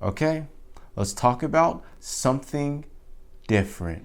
Okay, let's talk about something different.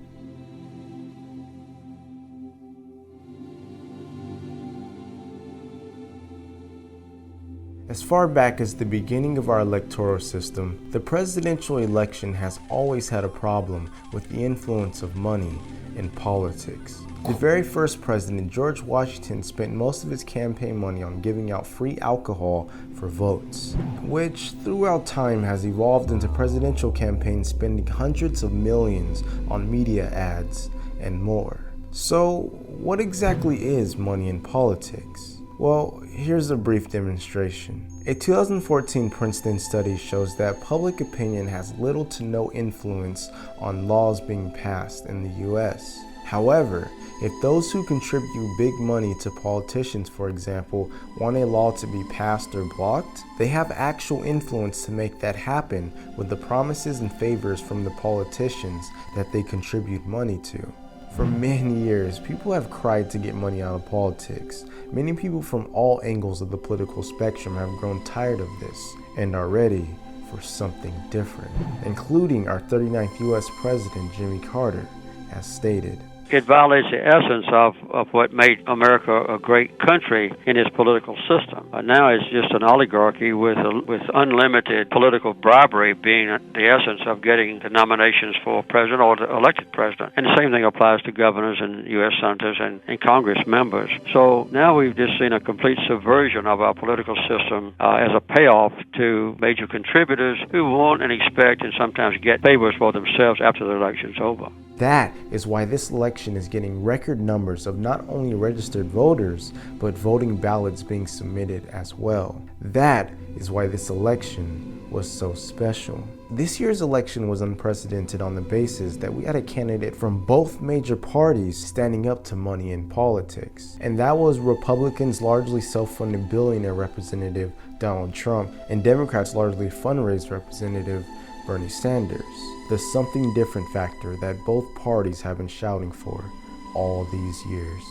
As far back as the beginning of our electoral system, the presidential election has always had a problem with the influence of money in politics. The very first president, George Washington, spent most of his campaign money on giving out free alcohol for votes, which throughout time has evolved into presidential campaigns spending hundreds of millions on media ads and more. So, what exactly is money in politics? Well, here's a brief demonstration. A 2014 Princeton study shows that public opinion has little to no influence on laws being passed in the US. However, if those who contribute big money to politicians, for example, want a law to be passed or blocked, they have actual influence to make that happen with the promises and favors from the politicians that they contribute money to. For many years, people have cried to get money out of politics. Many people from all angles of the political spectrum have grown tired of this and are ready for something different, including our 39th US President, Jimmy Carter, as stated. It violates the essence of what made America a great country in its political system. Now it's just an oligarchy with unlimited political bribery being the essence of getting the nominations for president or the elected president. And the same thing applies to governors and U.S. senators and Congress members. So now we've just seen a complete subversion of our political system as a payoff to major contributors who want and expect and sometimes get favors for themselves after the election's over. That is why this election is getting record numbers of not only registered voters, but voting ballots being submitted as well. That is why this election was so special. This year's election was unprecedented on the basis that we had a candidate from both major parties standing up to money in politics. And that was Republicans' largely self-funded billionaire representative Donald Trump and Democrats' largely fundraised representative Bernie Sanders. The something different factor that both parties have been shouting for all these years.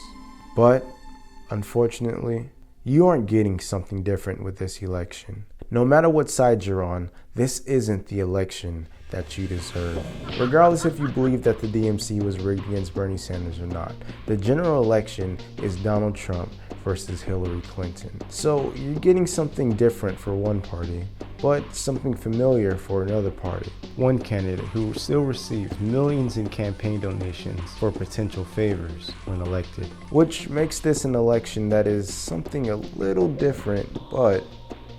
But, unfortunately, you aren't getting something different with this election. No matter what side you're on, this isn't the election that you deserve. Regardless if you believe that the DMC was rigged against Bernie Sanders or not, the general election is Donald Trump versus Hillary Clinton. So you're getting something different for one party, but something familiar for another party. One candidate who still receives millions in campaign donations for potential favors when elected, which makes this an election that is something a little different, but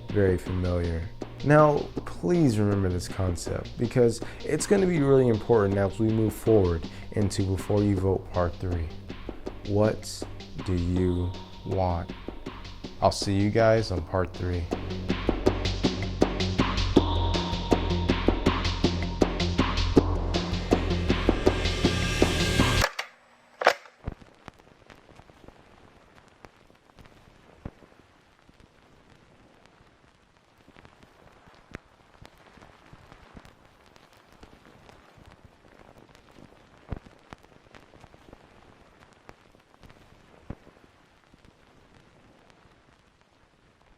very familiar. Now, please remember this concept because it's going to be really important as we move forward into Before You Vote Part 3. What do you want? I'll see you guys on Part 3.